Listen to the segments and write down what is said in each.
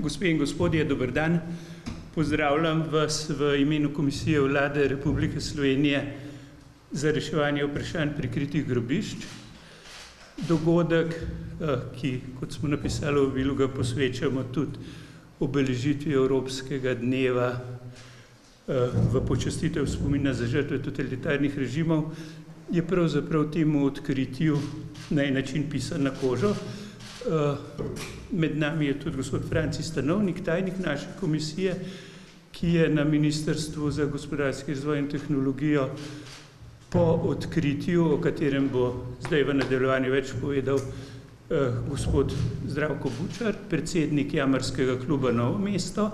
Gospe in gospodje, dober dan. Pozdravljam vas v imenu Komisije Vlade Republike Slovenije za reševanje vprašanj prikritih grobišč. Dogodek, ki, kot smo napisali v vabilu, ga posvečamo tudi obeležitvi Evropskega dneva v počastitev spomina za žrtve totalitarnih režimov, je pravzaprav temu odkritju na en način pisan na kožo. Med nami je tudi gospod Franci Stanovnik, tajnik naše komisije, ki je na Ministrstvu za gospodarski razvoj in tehnologijo po odkritju, o katerem bo zdaj v nadaljevanju več povedal gospod Zdravko Bučar, predsednik Jamarskega kluba Novo mesto.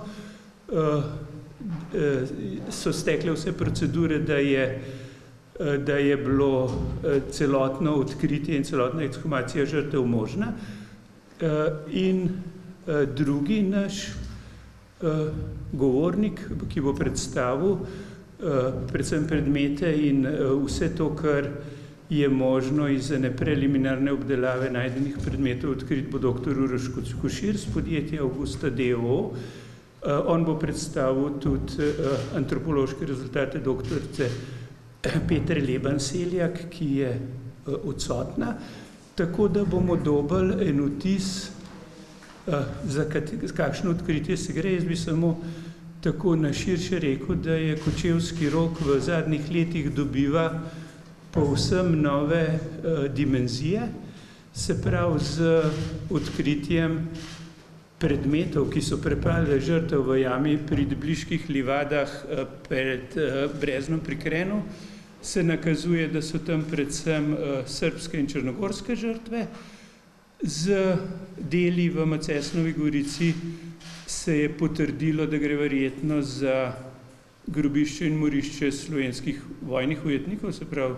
So stekle vse procedure, da je bilo celotno odkritje in celotna ekshumacija žrtev možna. In drugi naš govornik, ki bo predstavil predvsem predmete in vse to, kar je možno iz ene preliminarne obdelave najdenih predmetov odkrit, bo dr. Uroš Košir z podjetja Augusta d.o.o. On bo predstavil tudi antropološke rezultate doktorice Petre Leban-Seljak, ki je odsotna. Tako da bomo dobili en vtis, za kakšno odkritje se gre. Jaz bi samo tako na širše rekel, da je Kočevski rog v zadnjih letih dobiva povsem nove dimenzije, se pravi z odkritjem predmetov, ki so prepale žrtev v jami pri Debliških livadah pred Breznom pri Krenu, se nakazuje, da so tam predvsem srbske in črnogorske žrtve. Z deli v Macesnovi Gorici se je potrdilo, da gre verjetno za grobišče in morišče slovenskih vojnih ujetnikov, se pravi,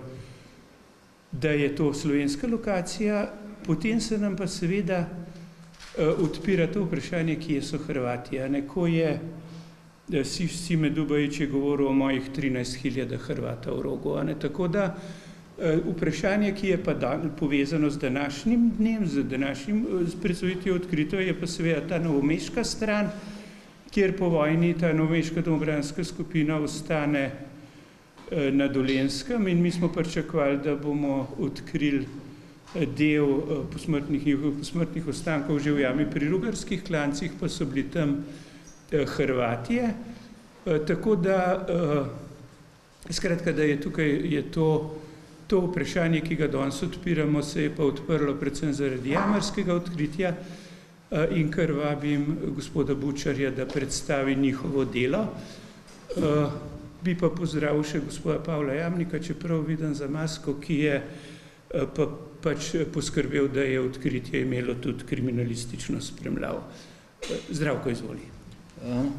da je to slovenska lokacija. Potem se nam pa seveda odpira to vprašanje, kje so Hrvati. Ko je Sime Dubajić je govoril o mojih 13.000 Hrvata v Rogu. Tako da vprašanje, ki je pa povezano z današnjim dnem, z današnjim predstavitvijo odkritev, je pa seveda ta novomeška stran, kjer po vojni ta novomeška domobranska skupina ostane na Dolenjskem in mi smo pričakovali, da bomo odkrili del posmrtnih ostankov že v jami pri Rugarskih klancih, pa so bili tam Hrvatije. Tako da, skratka, da je tukaj to vprašanje, ki ga danes odpiramo, se je pa odprlo predvsem zaradi jamarskega odkritja in kar vabim gospoda Bučarja, da predstavi njihovo delo. Bi pa pozdravil še gospoda Pavla Jamnika, čeprav vidim za masko, ki je pač poskrbel, da je odkritje imelo tudi kriminalistično spremljavo. Zdravko, izvoli.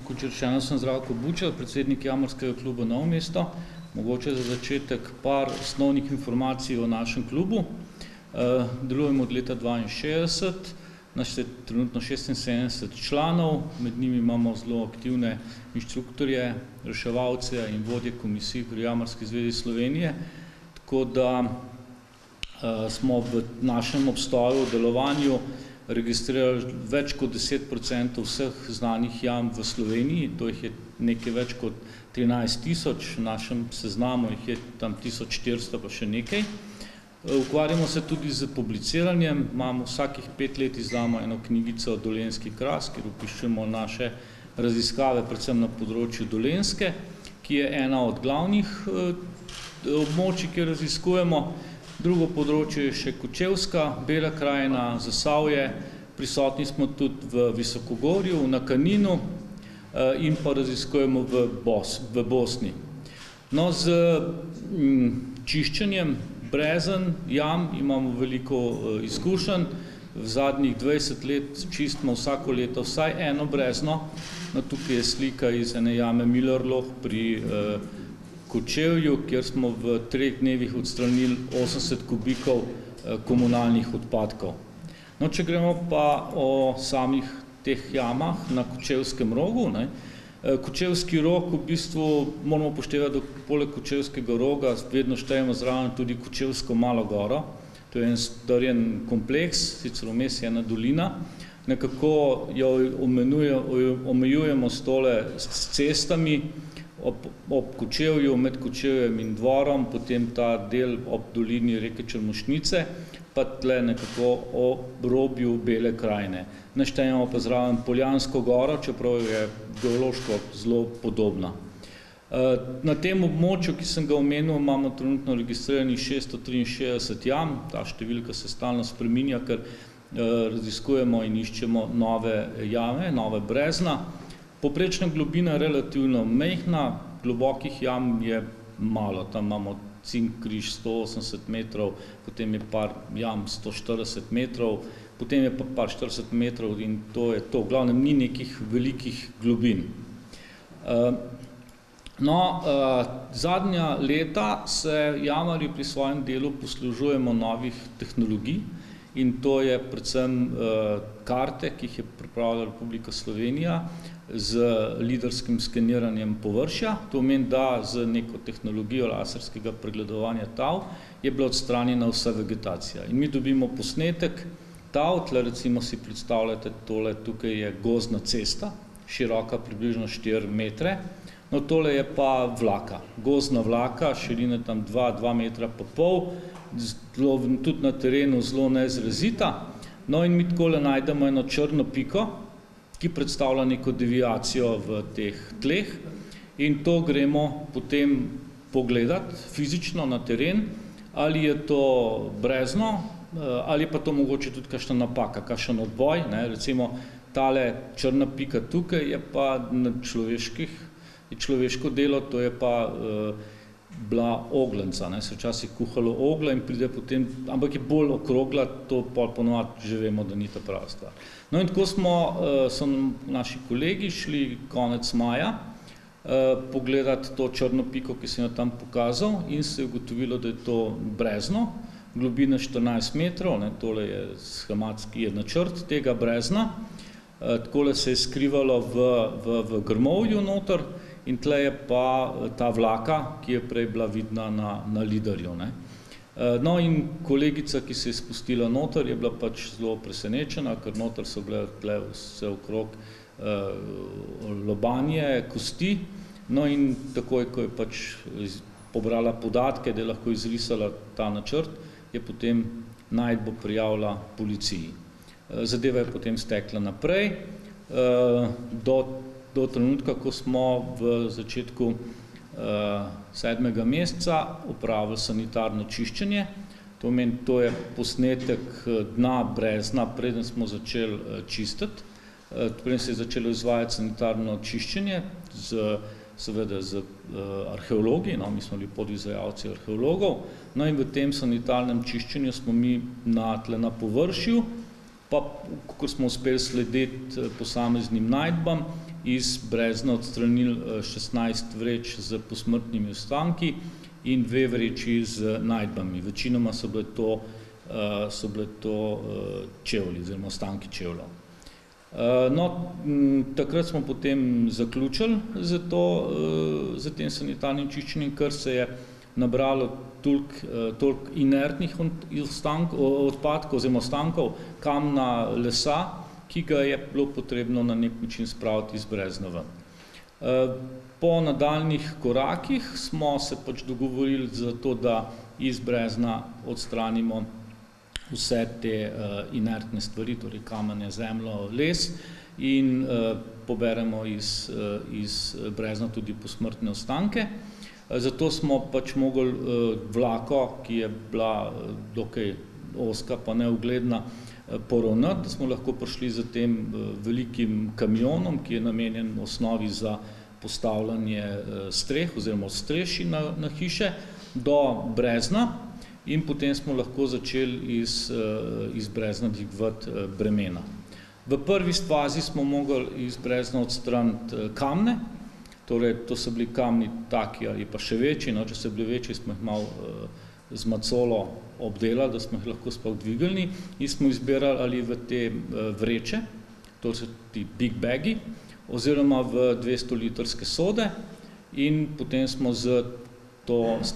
Kot rečeno, sem Zdravko Bučar, predsednik Jamarskega kluba Novo mesto. Mogoče za začetek par osnovnih informacij o našem klubu. Delujemo od leta 1962, naš je trenutno 76 članov, med njimi imamo zelo aktivne inštruktorje, reševalce in vodje komisij pri Jamarski zvezi Slovenije. Tako da smo v našem obstoju, delovanju registrirali več kot 10% vseh znanih jam v Sloveniji, to jih je nekaj več kot 13.000, v našem seznamu jih je tam 1400 pa še nekaj. Ukvarjamo se tudi z publiciranjem, imamo vsakih 5 let izdamo eno knjigico Dolenjski kras, kjer opišemo naše raziskave, predvsem na področju Dolenjske, ki je ena od glavnih območij, ki raziskujemo. Drugo področje je še Kočevska, Bela krajina, Zasavje, prisotni smo tudi v Visokogorju, na Kaninu in pa raziskujemo v Bosni. No, z čiščenjem brezen, jam imamo veliko izkušenj. V zadnjih 20 let čistimo vsako leto vsaj eno brezno. No, tukaj je slika iz ene jame Millerloh pri Kočevju, kjer smo v 3 dnevih odstranili 80 kubikov komunalnih odpadkov. No, če gremo pa o samih teh jamah na Kočevskem rogu, Kočevski rog v bistvu moramo upoštevati, da poleg Kočevskega roga vedno štejemo zraven tudi Kočevsko malo goro. To je en strjen kompleks, sicer vmes je ena dolina, nekako jo omejujemo s cestami ob Kočevju, med Kočevjem in Dvorom, potem ta del ob dolini reke Črmušnice, pa tle nekako ob robju Bele krajine. Naštejemo pa zraven Poljansko goro, čeprav je geološko zelo podobna. Na tem območju, ki sem ga omenil, imamo trenutno registriranih 663 jam, ta številka se stalno spreminja, ker raziskujemo in iščemo nove jame, nove brezna. Poprečna globina je relativno majhna, globokih jam je malo, tam imamo Cink križ 180 metrov, potem je par jam 140 metrov, potem je pa par 40 metrov in to je to, v glavnem ni nekih velikih globin. Zadnja leta se jamarji pri svojem delu poslužujemo novih tehnologij in to je predvsem karte, ki jih je pripravila Republika Slovenija z lidarskim skeniranjem površja. To pomeni, da z neko tehnologijo laserskega pregledovanja tal je bila odstranjena vsa vegetacija. In mi dobimo posnetek tal, tle recimo si predstavljate tole, tukaj je gozdna cesta, široka približno 4 metre, no tole je pa vlaka, gozdna vlaka, širine tam 2 metra pa pol, tudi na terenu zelo neizrazita. No in mi takole najdemo eno črno piko, ki predstavlja neko deviacijo v teh tleh in to gremo potem pogledati fizično na teren, ali je to brezno, ali pa to mogoče tudi kakšna napaka, kakšen odboj, ne, recimo tale črna pika tukaj je pa na človeško delo, to je pa bila ogljenca, ne, se včasih kuhalo ogla in pride potem, ampak je bolj okrogla, to ponovadi že vemo, da ni ta prava stvar. No in tako so naši kolegi šli konec maja pogledati to črno piko, ki sem jo tam pokazal in se je ugotovilo, da je to brezno, globina 14 metrov, ne, tole je schematski načrt tega brezna, takole se je skrivalo v grmovju noter, in tle je pa ta vlaka, ki je prej bila vidna na lidarju. Ne. No in kolegica, ki se je spustila noter, je bila pač zelo presenečena, ker noter so bile tle vse okrog lobanje, kosti, no in takoj, ko je pač pobrala podatke, da je lahko izrisala ta načrt, je potem najdbo prijavila policiji. Zadeva je potem stekla naprej, do trenutka, ko smo v začetku 7. meseca opravili sanitarno čiščenje. To pomeni, to je posnetek dna brezna, preden smo začeli čistiti. Preden se je začelo izvajati sanitarno čiščenje, seveda z arheologi, no, mi smo bili podizvajalci arheologov, no in v tem sanitarnem čiščenju smo mi na površju, pa ko smo uspeli slediti posameznim najdbam, iz brezna odstranili 16 vreč z posmrtnimi ostanki in 2 vreči z najdbami. Večinoma so bile to čevlji, oziroma ostanki čevljev. No, takrat smo potem zaključili z tem sanitarnim čiščenjem, ker se je nabralo toliko inertnih odpadkov oziroma ostankov, kamna, lesa, ki ga je bilo potrebno na nek način spraviti iz brezna ven. Po nadaljnjih korakih smo se pač dogovorili za to, da iz brezna odstranimo vse te inertne stvari, torej kamenje, zemljo, les in poberemo iz brezna tudi posmrtne ostanke. Zato smo pač mogli vlako, ki je bila dokaj ozka pa neugledna, poravnati, da smo lahko prišli za tem velikim kamionom, ki je namenjen v osnovi za postavljanje streh oziroma streši na hiše do brezna in potem smo lahko začeli iz brezna dvigovati bremena. V prvi fazi smo mogli iz brezna odstraniti kamne, torej to so bili kamni taki ali pa še večji, no, če so bili večji, smo jih malo z macolo obdelali, da smo jih lahko sploh dvigali in smo izbirali ali v te vreče, to so ti big bagi, oziroma v 200-litrske sode in potem smo s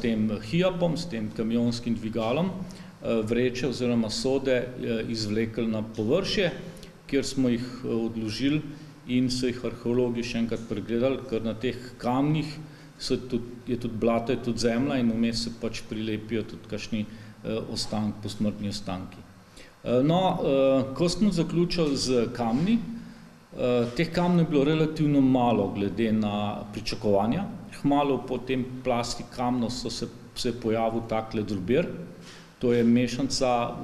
tem hiapom, s tem kamionskim dvigalom vreče oziroma sode izvlekli na površje kjer smo jih odložili in so jih arheologi še enkrat pregledali, ker na teh kamnih je tudi blato, je tudi zemlja in vmes se pač prilepijo tudi kakšni posmrtni ostanki. No, ko smo zaključili z kamni, teh kamnov je bilo relativno malo glede na pričakovanja. Hmalo po tem plasti kamnov se pojavil takle drobir. To je mešanca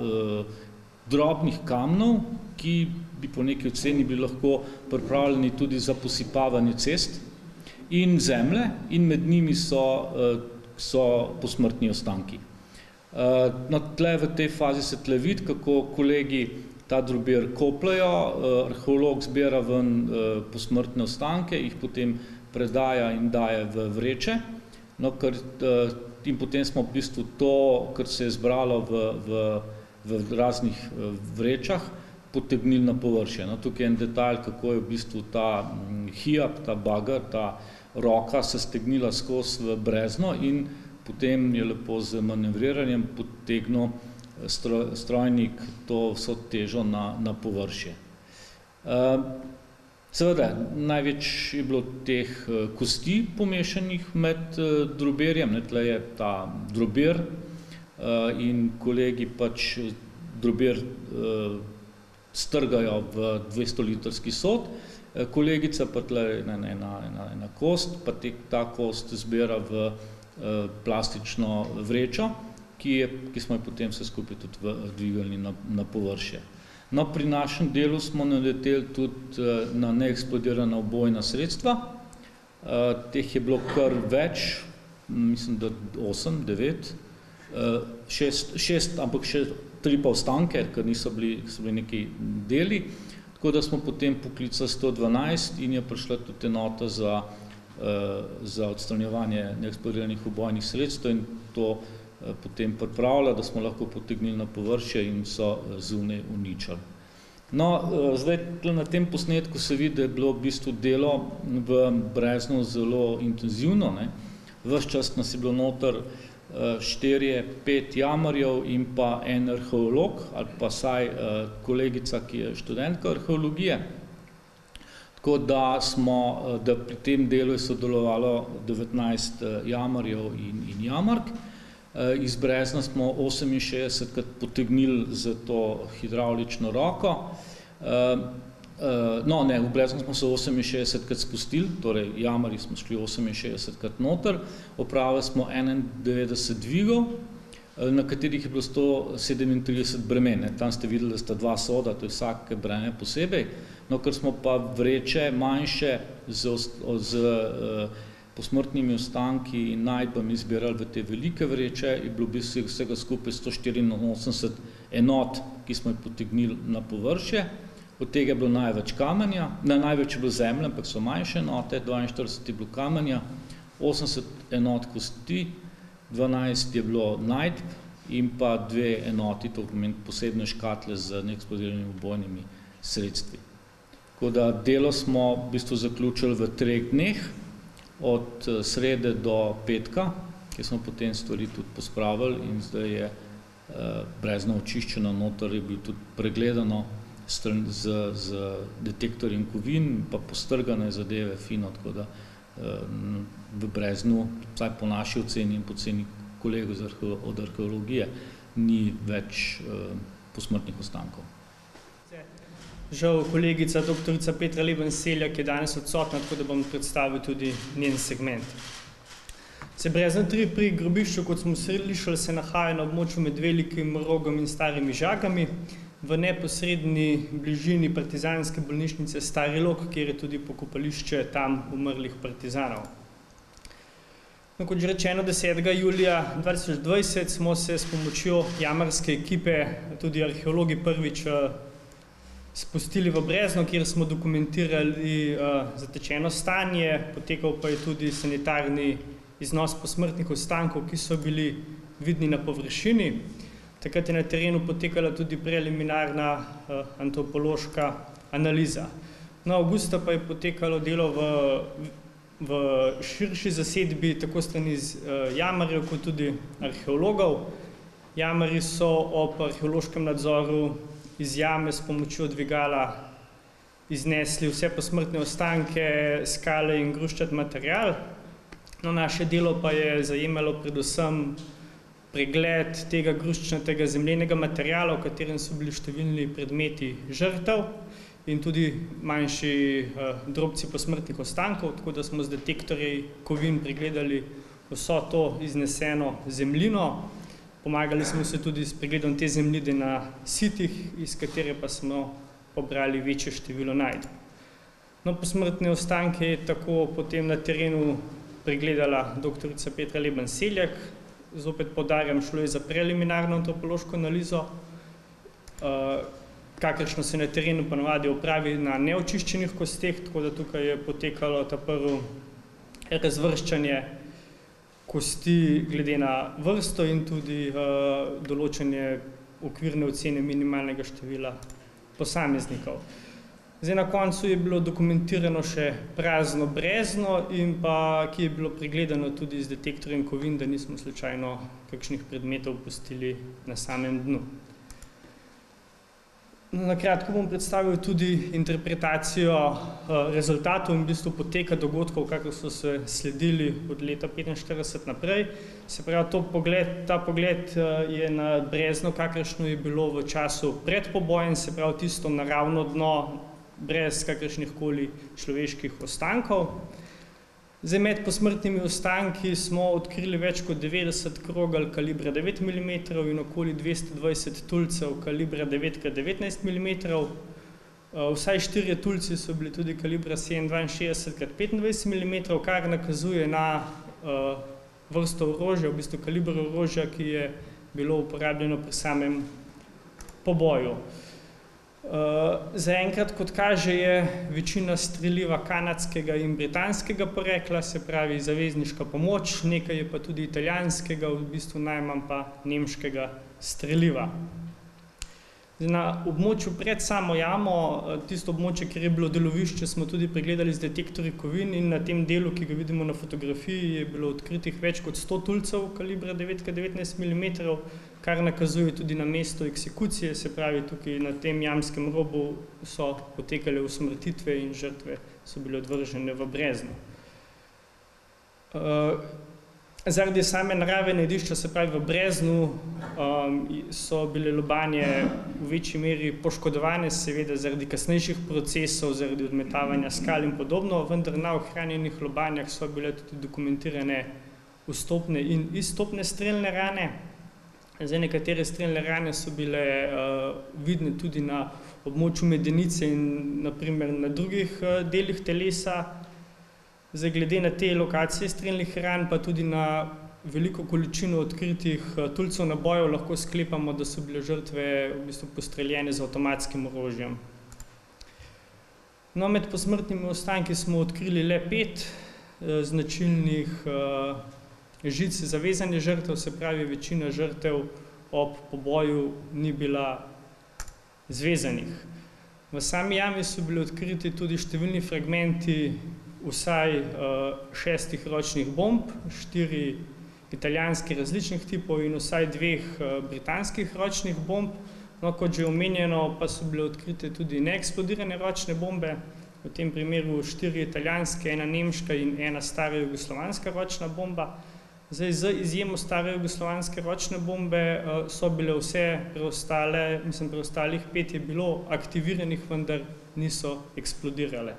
drobnih kamnov, ki bi po neki oceni bili lahko pripravljeni tudi za posipavanje cest in zemlje, in med njimi so posmrtni ostanki. No, tle v tej fazi se tle vidi, kako kolegi ta drobir kopljajo, arheolog zbira ven posmrtne ostanke, jih potem predaja in daje v vreče. No, in potem smo v bistvu to, kar se je zbralo v raznih vrečah, potegnili na površje. No, tukaj je en detalj, kako je v bistvu ta hijab, ta bager, ta roka se stegnila skozi v brezno in potem je lepo z manevriranjem potegnil strojnik to vso težo na površje. Seveda, največ je bilo teh kosti pomešanih med drobirjem, tle je ta drobir in kolegi pač drobir strgajo v 200-litrski sod, kolegica pa tle ena kost, pa ta kost zbira v plastično vrečo, ki smo jo potem vse skupaj tudi dvigali na površje. No, pri našem delu smo naleteli tudi na neeksplodirana ubojna sredstva. Teh je bilo kar več, mislim, da 8, 9, 6, ampak še 3 pa ostanke, ker so bili neki deli. Tako da smo potem poklicali 112 in je prišla tudi enota za odstranjevanje neeksplodiranih ubojnih sredstev in to potem pripravila, da smo lahko potegnili na površje in so zunaj uničili. No, zdaj na tem posnetku se vidi, da je bilo v bistvu delo v breznu zelo intenzivno. Ves čas nas je bilo noter 4-5 jamarjev in pa en arheolog, ali pa saj kolegica, ki je študentka arheologije. Tako da pri tem delu je sodelovalo 19 jamarjev in jamark. Iz brezna smo 68krat potegnili z to hidravlično roko. V brezna smo se 68krat spustili, torej jamari smo šli 68krat noter, opravili smo 91 dvigov, na katerih je bilo 137 bremen. Tam ste videli, da sta 2 soda, to je vsake breme posebej. No, ker smo pa vreče manjše z posmrtnimi ostanki in najdbami zbirali v te velike vreče, je bilo v bistvu vsega skupaj 184 enot, ki smo jih potegnili na površje. Od tega je bilo največ kamenja, največ je bilo zemlje, ampak so manjše enote, 42 je bilo kamenja, 80 enot kosti, 12 je bilo najdb in pa 2 enoti, to pomeni posebne škatle z neeksplodiranimi ubojnimi sredstvi. Tako da delo smo v bistvu zaključili v 3 dneh, od srede do petka, ki smo potem stvari tudi pospravili in zdaj je brezno očiščeno, noter je bilo tudi pregledano z detektorjem kovin, pa postrgane zadeve fino, tako da v breznu, vsaj po naši oceni in po ceni kolegov od arheologije, ni več posmrtnih ostankov. Žal kolegica doktorica Petra Leben-Seljak je danes odsotna, tako da bom predstavil tudi njen segment. Brezno 3 pri grobišču, kot smo slišali, se nahaja na območju med Velikim Rogom in Starimi Žagami, v neposredni bližini partizanske bolnišnice Stari Log, kjer je tudi pokopališče tam umrlih partizanov. No, kot že rečeno, 10. julija 2020 smo se s pomočjo jamarske ekipe, tudi arheologi prvič spustili v brezno, kjer smo dokumentirali zatečeno stanje, potekal pa je tudi sanitarni iznos posmrtnih ostankov, ki so bili vidni na površini. Takrat je na terenu potekala tudi preliminarna antropološka analiza. No, avgusta pa je potekalo delo v širši zasedbi, tako strani jamarjev kot tudi arheologov. Jamarji so ob arheološkem nadzoru iz jame s pomočjo dvigala iznesli vse posmrtne ostanke, skale in gruščat material. No, naše delo pa je zajemalo predvsem pregled tega gruščnatega zemljenega materiala, v katerem so bili številni predmeti žrtev in tudi manjši drobci posmrtnih ostankov, tako da smo z detektorji kovin pregledali vso to izneseno zemljino. Pomagali smo se tudi s pregledom te zemljine na sitih, iz katere pa smo pobrali večje število najdb. No, posmrtne ostanke je tako potem na terenu pregledala doktorica Petra Leben Seljak. Zopet poudarjam, šlo je za preliminarno antropološko analizo, kakršno se na terenu ponavadi opravi na neočiščenih kosteh, tako da tukaj je potekalo ta prvo razvrščanje kosti glede na vrsto in tudi določanje okvirne ocene minimalnega števila posameznikov. Zdaj na koncu je bilo dokumentirano še prazno brezno in pa, ki je bilo pregledano tudi z detektorjem kovin, da nismo slučajno kakšnih predmetov pustili na samem dnu. Na kratko bom predstavil tudi interpretacijo rezultatov in v bistvu poteka dogodkov, kakor so se sledili od leta 1945 naprej. Se pravi, ta pogled je na brezno, kakršno je bilo v času pred pobojem, se pravi tisto naravno dno, brez kakršnihkoli človeških ostankov. Zdaj med posmrtnimi ostanki smo odkrili več kot 90 krogel kalibra 9 mm in okoli 220 tulcev kalibra 9x19 mm. Vsaj 4 tulci so bili tudi kalibra 7,62x25 mm, kar nakazuje na vrsto orožja, v bistvu kaliber orožja, ki je bilo uporabljeno pri samem poboju. Zaenkrat, kot kaže, je večina streliva kanadskega in britanskega porekla, se pravi zavezniška pomoč, nekaj je pa tudi italijanskega, v bistvu najmanj pa nemškega streliva. Na območju pred samo jamo, tisto območje, kjer je bilo delovišče, smo tudi pregledali z detektorji kovin in na tem delu, ki ga vidimo na fotografiji, je bilo odkritih več kot 100 tulcev kalibra 9x19 mm, kar nakazuje tudi na mesto eksekucije, se pravi tukaj na tem jamskem robu so potekale usmrtitve in žrtve so bile odvržene v brezno. Zaradi same narave najdišča, se pravi v breznu, so bile lobanje v večji meri poškodovane, seveda zaradi kasnejših procesov, zaradi odmetavanja skal in podobno, vendar na ohranjenih lobanjah so bile tudi dokumentirane vstopne in izstopne strelne rane. Zdaj, nekatere strelne rane so bile vidne tudi na območju medenice in naprimer na drugih delih telesa. Zdaj, glede na te lokacije strelnih ran, pa tudi na veliko količino odkritih tulcev nabojev, lahko sklepamo, da so bile žrtve v bistvu postreljene z avtomatskim orožjem. No, med posmrtnimi ostanki smo odkrili le 5 značilnih žic za vezanje žrtev, se pravi, večina žrtev ob poboju ni bila zvezanih. V sami jami so bili odkriti tudi številni fragmenti vsaj 6 ročnih bomb, 4 italijanskih različnih tipov in vsaj 2 britanskih ročnih bomb. No, kot že omenjeno, pa so bile odkrite tudi neeksplodirane ročne bombe, v tem primeru 4 italijanske, 1 nemška in 1 stara jugoslovanska ročna bomba. Zdaj, z izjemo stare jugoslovanske ročne bombe so bile vse preostalih 5 je bilo aktiviranih, vendar niso eksplodirale.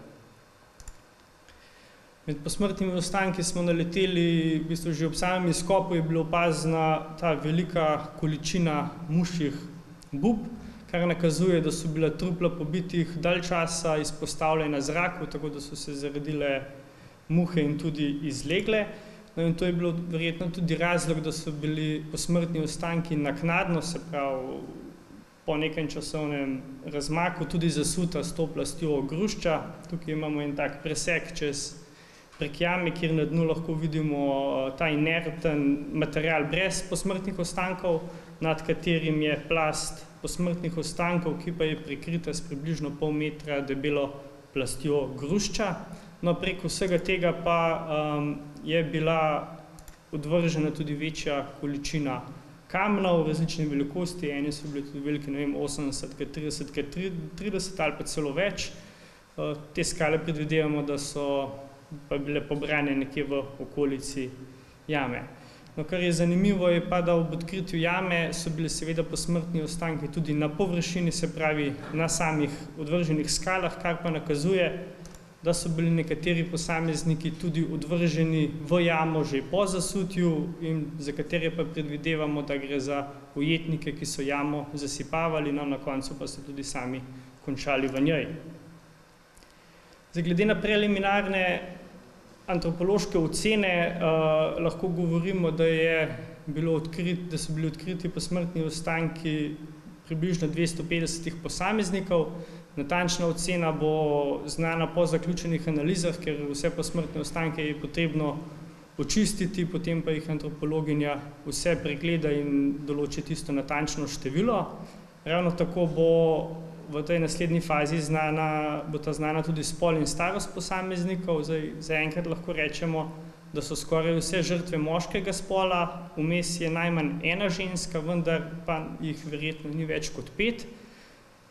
Med posmrtnimi ostanki smo naleteli, v bistvu že ob samem izkopu je bilo opazna ta velika količina mušjih bub, kar nakazuje, da so bila trupla pobitih dalj časa izpostavljena zraku, tako da so se zaredile muhe in tudi izlegle. No, in to je bilo verjetno tudi razlog, da so bili posmrtni ostanki naknadno, se pravi po nekem časovnem razmaku, tudi zasuta s to plastjo grušča. Tukaj imamo en tak presek čez prek jame, kjer na dnu lahko vidimo ta inerten material brez posmrtnih ostankov, nad katerim je plast posmrtnih ostankov, ki pa je prekrita s približno pol metra debelo plastjo grušča. No, preko vsega tega pa je bila odvržena tudi večja količina kamnov različne velikosti, eni so bili tudi veliki, ne vem, 80x30x30 ali pa celo več. Te skale predvidevamo, da so pa bile pobrane nekje v okolici jame. No, kar je zanimivo, je pa, da ob odkritju jame so bili seveda posmrtni ostanki tudi na površini, se pravi na samih odvrženih skalah, kar pa nakazuje, da so bili nekateri posamezniki tudi odvrženi v jamo že po zasutju in za katere pa predvidevamo, da gre za ujetnike, ki so jamo zasipavali, no na koncu pa so tudi sami končali v njej. Glede na preliminarne antropološke ocene lahko govorimo, da so bili odkriti posmrtni ostanki približno 250 posameznikov. Natančna ocena bo znana po zaključenih analizah, ker vse posmrtne ostanke je potrebno očistiti, potem pa jih antropologinja vse pregleda in določi tisto natančno število. Ravno tako bo v tej naslednji fazi bo ta znana tudi spol in starost posameznikov. Zaenkrat lahko rečemo, da so skoraj vse žrtve moškega spola, vmes je najmanj ena ženska, vendar pa jih verjetno ni več kot 5.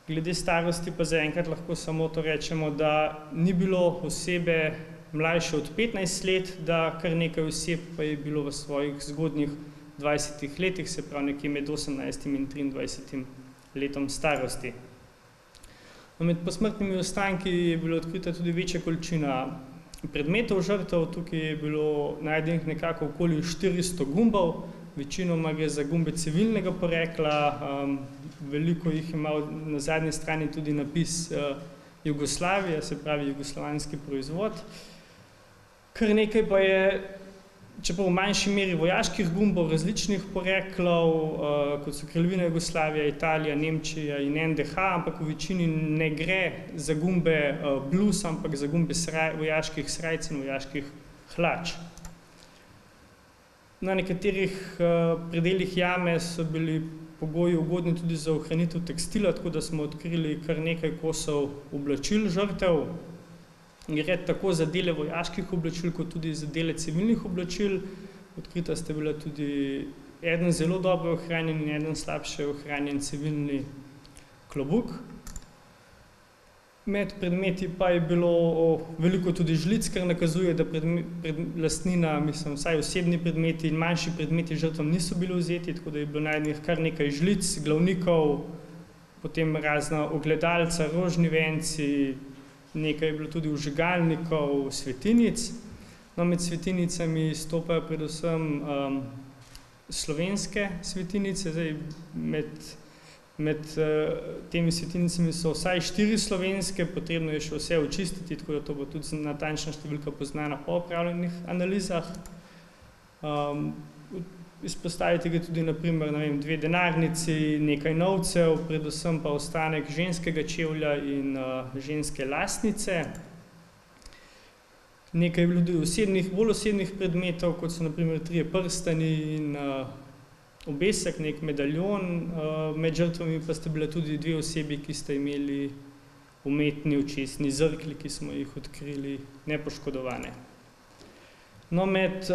Glede starosti pa zaenkrat lahko samo to rečemo, da ni bilo osebe mlajše od 15 let, da kar nekaj oseb pa je bilo v svojih zgodnjih 20 letih, se pravi nekje med 18 in 23 letom starosti. Med posmrtnimi ostanki je bilo odkrita tudi večja količina predmetov žrtev. Tukaj je bilo najdenih nekako okoli 400 gumbov, večinoma gre za gumbe civilnega porekla, veliko jih ima na zadnji strani tudi napis Jugoslavija, se pravi jugoslovanski proizvod. Kar nekaj pa je, čeprav v manjši meri vojaških gumbov različnih poreklov, kot so Kraljevina Jugoslavija, Italija, Nemčija in NDH, ampak v večini ne gre za gumbe blus, ampak za gumbe vojaških srajc in vojaških hlač. Na nekaterih predelih jame so bili pogoji ugodni tudi za ohranitev tekstila, tako da smo odkrili kar nekaj kosov oblačil žrtev. Gre tako za dele vojaških oblačil, kot tudi za dele civilnih oblačil. Odkrita sta bila tudi eden zelo dobro ohranjen in eden slabše ohranjen civilni klobuk. Med predmeti pa je bilo veliko tudi žlic, kar nakazuje, da lastnina, vsaj osebni predmeti in manjši predmeti žrtvam niso bili vzeti, tako da je bilo najdenih kar nekaj žlic, glavnikov, potem razna ogledalca, rožni venci, nekaj je bilo tudi vžigalnikov, svetinic. No, med svetinicami stopajo predvsem slovenske svetinice. Med temi svetinicami so vsaj 4 slovenske, potrebno je še vse očistiti, tako da to bo tudi natančna številka poznana po opravljenih analizah. Izpostaviti ga tudi na primer 2 denarnici, nekaj novcev, predvsem pa ostanek ženskega čevlja in ženske lasnice. Nekaj je bilo tudi bolj osebnih predmetov, kot so na primer 3 prstani in obesek, nek medaljon. Med žrtvami pa sta bila tudi 2 osebi, ki sta imeli umetni očesni zrkli, ki smo jih odkrili nepoškodovane. No, med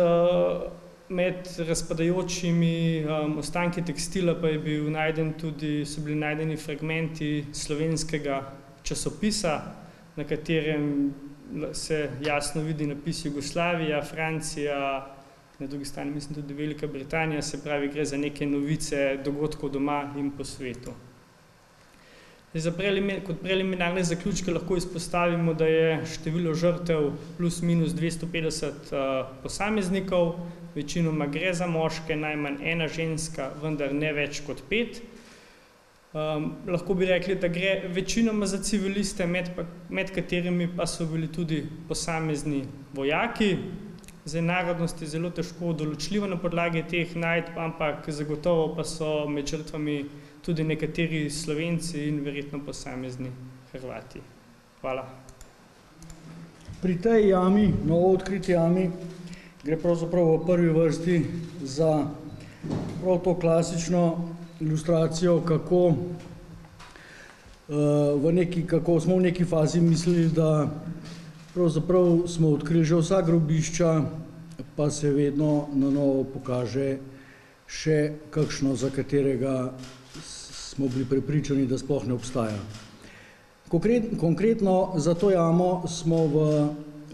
razpadajočimi ostanki tekstila pa so bili najdeni fragmenti slovenskega časopisa, na katerem se jasno vidi napis Jugoslavija, Francija, na drugi strani mislim tudi Velika Britanija, se pravi gre za neke novice dogodkov doma in po svetu. Kot preliminarne zaključke lahko izpostavimo, da je število žrtev plus minus 250 posameznikov, večinoma gre za moške, najmanj ena ženska, vendar ne več kot 5. Lahko bi rekli, da gre večinoma za civiliste, med katerimi pa so bili tudi posamezni vojaki. Narodnost je zelo težko določljiva na podlagi teh najdb, ampak zagotovo pa so med žrtvami tudi nekateri Slovenci in verjetno posamezni Hrvati. Hvala. Pri tej jami, novo odkriti jami, gre pravzaprav v prvi vrsti za prav to klasično ilustracijo, kako smo v neki fazi mislili, da pravzaprav smo odkrili že vsa grobišča, pa se vedno na novo pokaže še kakšno, za katerega smo bili prepričani, da sploh ne obstaja. Konkretno za to jamo smo v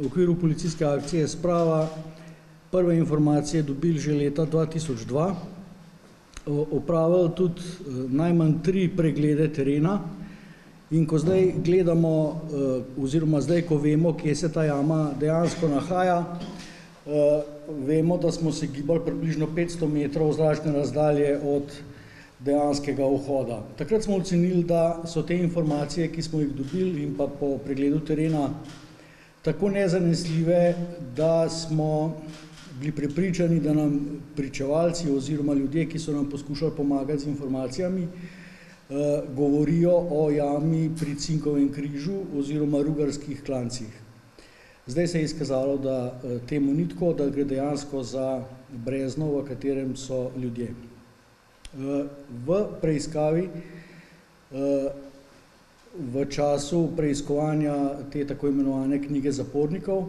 okviru policijske akcije Sprava prve informacije dobili že leta 2002, opravili tudi najmanj 3 preglede terena in ko zdaj gledamo, oziroma zdaj, ko vemo, kje se ta jama dejansko nahaja, vemo, da smo se gibali približno 500 metrov zračne razdalje od dejanskega vhoda. Takrat smo ocenili, da so te informacije, ki smo jih dobili in pa po pregledu terena, tako nezanesljive, da smo bili prepričani, da nam pričevalci oziroma ljudje, ki so nam poskušali pomagati z informacijami, govorijo o jami pri Cinkovem križu oziroma Rugarskih klancih. Zdaj se je izkazalo, da temu ni tako, da gre dejansko za brezno, v katerem so ljudje. V preiskavi, v času preiskovanja te tako imenovane knjige zapornikov,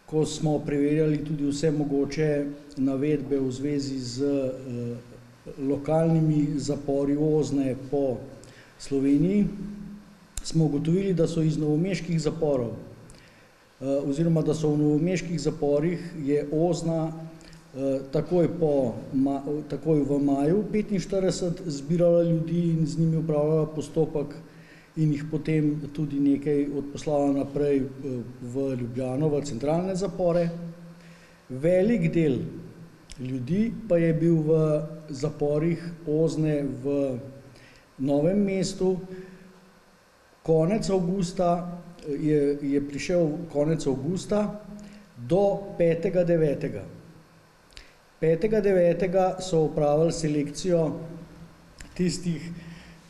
ko smo preverjali tudi vse mogoče navedbe v zvezi z lokalnimi zapori Ozne po Sloveniji, smo ugotovili, da so iz novomeških zaporov, oziroma da so v novomeških zaporih je Ozna takoj v maju 1945 zbirala ljudi in z njimi upravljala postopek in jih potem tudi nekaj odposlala naprej v Ljubljano, v centralne zapore. Velik del ljudi pa je bil v zaporih Ozne v Novem mestu. Konec avgusta je prišel konec avgusta do 5.9. 5.9. so opravili selekcijo tistih,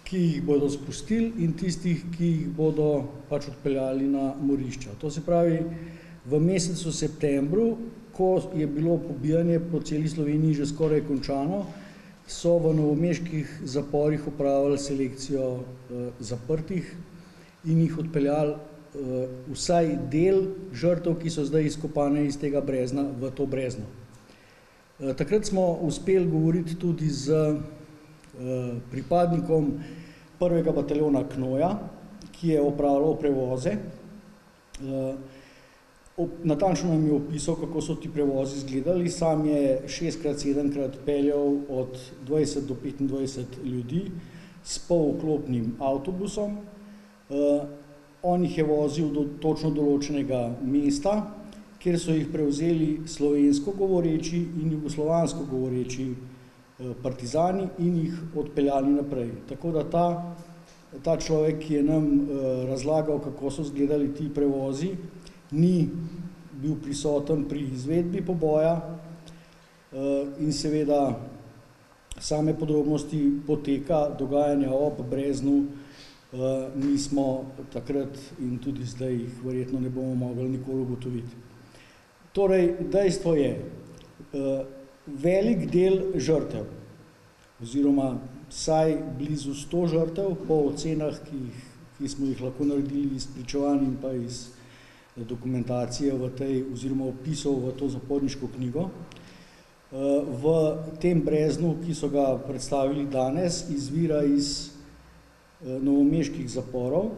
ki jih bodo spustili in tistih, ki jih bodo pač odpeljali na morišča. To se pravi, v mesecu septembru, ko je bilo pobijanje po celi Sloveniji že skoraj končano, so v novomeških zaporih opravili selekcijo zaprtih in jih odpeljali vsaj del žrtev, ki so zdaj izkopane iz tega brezna, v to brezno. Takrat smo uspeli govoriti tudi z pripadnikom 1. bataljona Knoja, ki je opravljal prevoze. Natančno nam je opisal, kako so ti prevozi izgledali. Sam je 6x, 7x peljal od 20 do 25 ljudi s poloklopnim avtobusom. On jih je vozil do točno določenega mesta, kjer so jih prevzeli slovensko govoreči in jugoslovansko govoreči partizani in jih odpeljali naprej. Tako da ta človek, ki je nam razlagal, kako so izgledali ti prevozi, ni bil prisoten pri izvedbi poboja in seveda same podrobnosti poteka dogajanja ob breznu nismo takrat in tudi zdaj jih verjetno ne bomo mogli nikoli ugotoviti. Torej, dejstvo je, velik del žrtev, oziroma vsaj blizu 100 žrtev, po ocenah, ki smo jih lahko naredili iz pričevanj in pa iz dokumentacije v tej, oziroma opisov v to zaporniško knjigo, v tem breznu, ki so ga predstavili danes, izvira iz novomeških zaporov,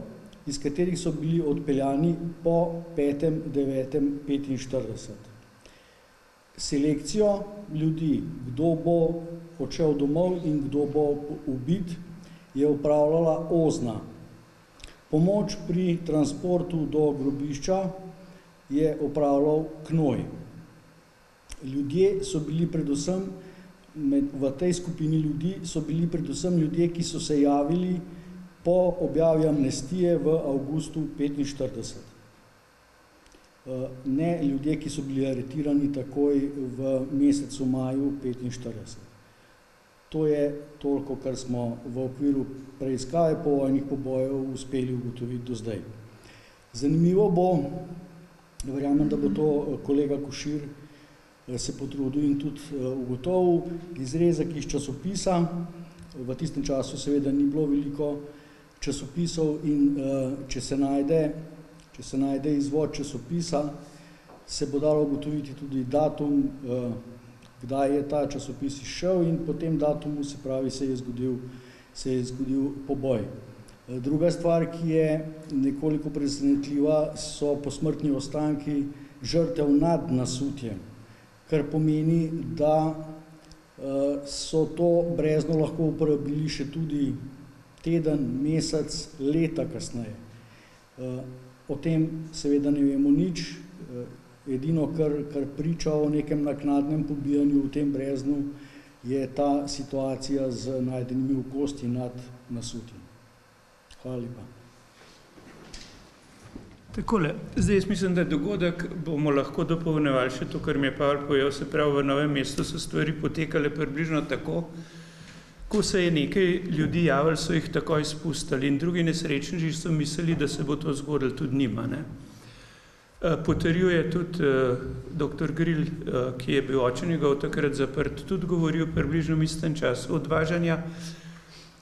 iz katerih so bili odpeljani po 5.9.45. Selekcijo ljudi, kdo bo odšel domov in kdo bo ubit, je upravljala Ozna. Pomoč pri transportu do grobišča je upravljal Knoj. Ljudje so bili predvsem, v tej skupini ljudi so bili predvsem ljudje, ki so se javili po objavi amnestije v avgustu 1945. Ne ljudje, ki so bili aretirani takoj v mesecu maju 1945. To je toliko, kar smo v okviru preiskave povojnih pobojev uspeli ugotoviti do zdaj. Zanimivo bo, verjamem, da bo to kolega Košir se potrudil in tudi ugotovil, izrezek iz časopisa. V tistem času seveda ni bilo veliko časopisov in če se najde izvod časopisa, se bo dalo ugotoviti tudi datum, kdaj je ta časopis izšel in po tem datumu, se pravi, se je zgodil poboj. Druga stvar, ki je nekoliko presenetljiva, so posmrtni ostanki žrtev nad nasutjem, kar pomeni, da so to brezno lahko uporabili še tudi teden, mesec, leta kasneje. O tem seveda ne vemo nič, edino, kar priča o nekem naknadnem pobijanju v tem breznu, je ta situacija z najdenimi kosti nad nasutjem. Hvala lepa. Takole, zdaj jaz mislim, da dogodek bomo lahko dopolnjevali še to, kar mi je Pavel povedal, se pravi, v Novem mestu so stvari potekale približno tako, ko se je nekaj ljudi javili, so jih takoj spustili in drugi nesrečneži so mislili, da se bo to zgodilo tudi njima. Ne? Potrjuje tudi dr. Gril, ki je bil oče njegov takrat zaprt, tudi govoril približno v istem času odvažanja,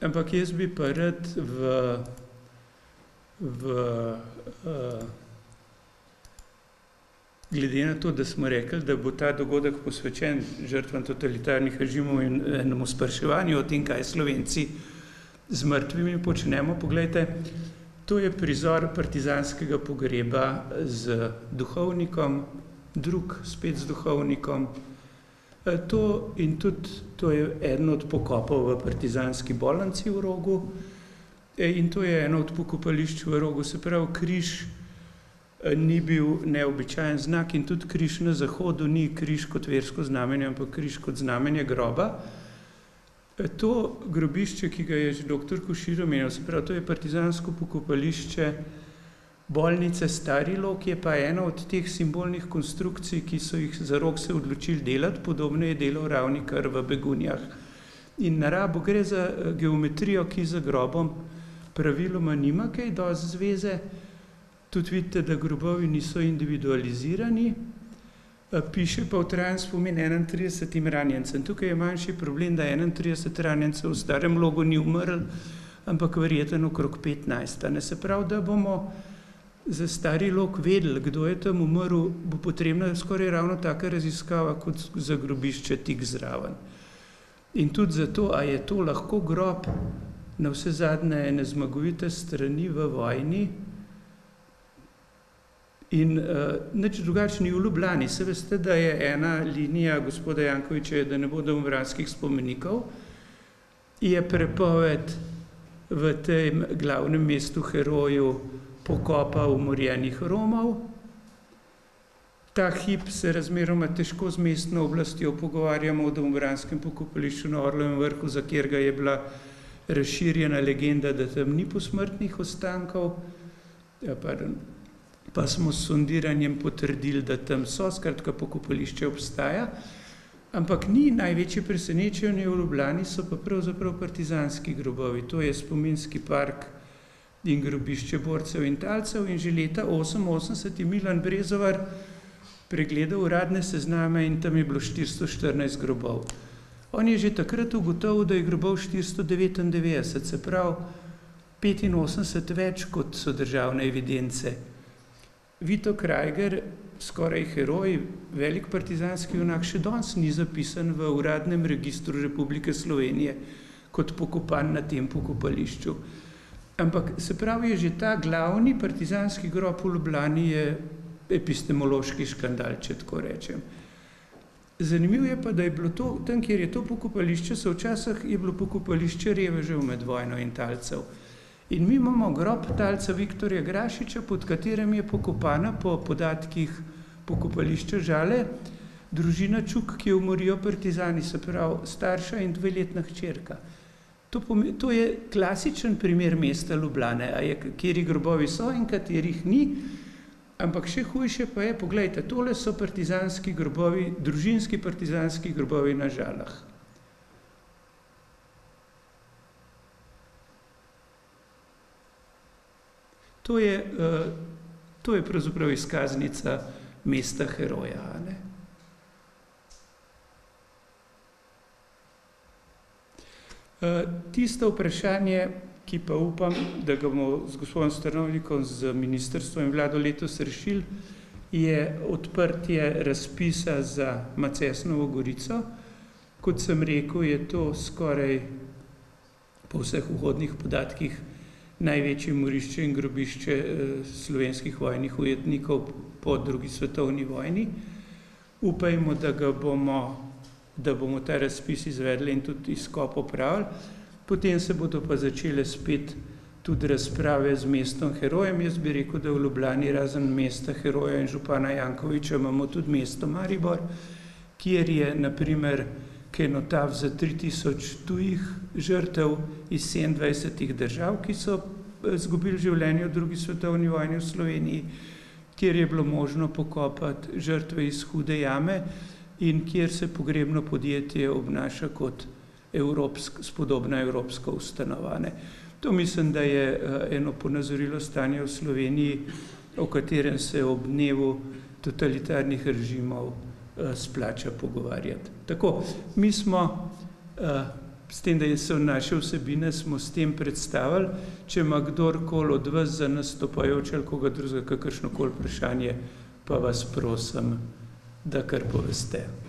ampak jaz bi pa rad glede na to, da smo rekli, da bo ta dogodek posvečen žrtvam totalitarnih režimov in enemu spraševanju o tem, kaj Slovenci z mrtvimi počnemo. Poglejte, to je prizor partizanskega pogreba z duhovnikom, drug spet z duhovnikom. To je eden od pokopov v partizanski bolnici v Rogu in to je eno od pokopališč v Rogu. Se pravi, križ ni bil neobičajen znak in tudi križ na zahodu ni križ kot versko znamenje, ampak križ kot znamenje groba. To grobišče, ki ga je že dr. Košir omenil, se pravi, to je partizansko pokopališče bolnice Stari Log, je pa ena od teh simbolnih konstrukcij, ki so jih za Rog se odločili delati, podobno je delal Ravnikar v Begunjah. In na Rabu gre za geometrijo, ki za grobom praviloma nima kaj dosti zveze. Tudi vidite, da grobovi niso individualizirani. Piše pa v trajen spomin 31 ranjencem. Tukaj je manjši problem, da 31 ranjencev v Starem Logu ni umrl, ampak verjetno okrog 15. Ne se pravi, da bomo za Stari Log vedeli, kdo je tam umrl, bo potrebna skoraj ravno taka raziskava kot za grobišče tik zraven. In tudi zato, a je to lahko grob na vse zadnje ene zmagovite strani v vojni in nič drugačni v Ljubljani. Se veste, da je ena linija gospoda Jankovića, da ne bo domobranskih spomenikov, je prepoved v tem glavnem mestu heroju pokopa umorjenih Romov. Ta hip se razmeroma težko z mestno oblastjo pogovarjamo o domobranskem pokopališču na Orlovem vrhu, za katerega je bila razširjena legenda, da tam ni posmrtnih ostankov. Pa smo s sondiranjem potrdili, da tam so, skratka pokopališče obstaja. Ampak ni največje presenečenje v Ljubljani, so pa pravzaprav partizanski grobovi. To je spominski park in grobišče borcev in talcev in že leta 1988 je Milan Brezovar pregledal uradne sezname in tam je bilo 414 grobov. On je že takrat ugotovil, da je grobov 499, se pravi 85 več, kot so državne evidence. Vito Krajger, skoraj heroj, velik partizanski junak, še danes ni zapisan v uradnem registru Republike Slovenije kot pokopan na tem pokopališču. Ampak se pravi, je že ta glavni partizanski grob v Ljubljani je epistemološki škandal, če tako rečem. Zanimivo je pa, da je bilo to, tam, kjer je to pokopališče, so včasih je bilo pokopališče revežev med vojno in talcev. In mi imamo grob talca Viktorja Grašiča, pod katerem je pokopana po podatkih pokopališča Žale družina Čuk, ki jo umorijo partizani, se pravi starša in 2-letna hčerka. To je klasičen primer mesta Ljubljane, kateri grobovi so in katerih ni. Ampak še hujše pa je, poglejte, tole so partizanski grobovi, družinski partizanski grobovi na Žalah. To je pravzaprav izkaznica mesta heroja. Ne? Tisto vprašanje, ki pa upam, da ga bomo z gospodom Strnovnikom, z ministrstvom in vlado letos rešili, je odprtje razpisa za Macesnovo Gorico. Kot sem rekel, je to skoraj po vseh uhodnih podatkih največje morišče in grobišče slovenskih vojnih ujetnikov po drugi svetovni vojni. Upajmo, da bomo ta razpis izvedli in tudi izkop opravili. Potem se bodo pa začele spet tudi razprave z mestom herojem. Jaz bi rekel, da v Ljubljani razen mesta heroja in župana Jankoviča imamo tudi mesto Maribor, kjer je na primer kenotaf za 3000 tujih žrtev iz 27 držav, ki so izgubili življenje v drugi svetovni vojni v Sloveniji, kjer je bilo možno pokopati žrtve iz Hude jame in kjer se pogrebno podjetje obnaša kot spodobna evropska ustanovane. To mislim, da je eno ponazorilo stanja v Sloveniji, o katerem se ob dnevu totalitarnih režimov splača pogovarjati. Tako, mi smo, s tem, da so naše vsebine, smo s tem predstavili. Če ima kdorkoli od vas za nastopajoče ali koga drugega kakršnokoli vprašanje, pa vas prosim, da kar poveste.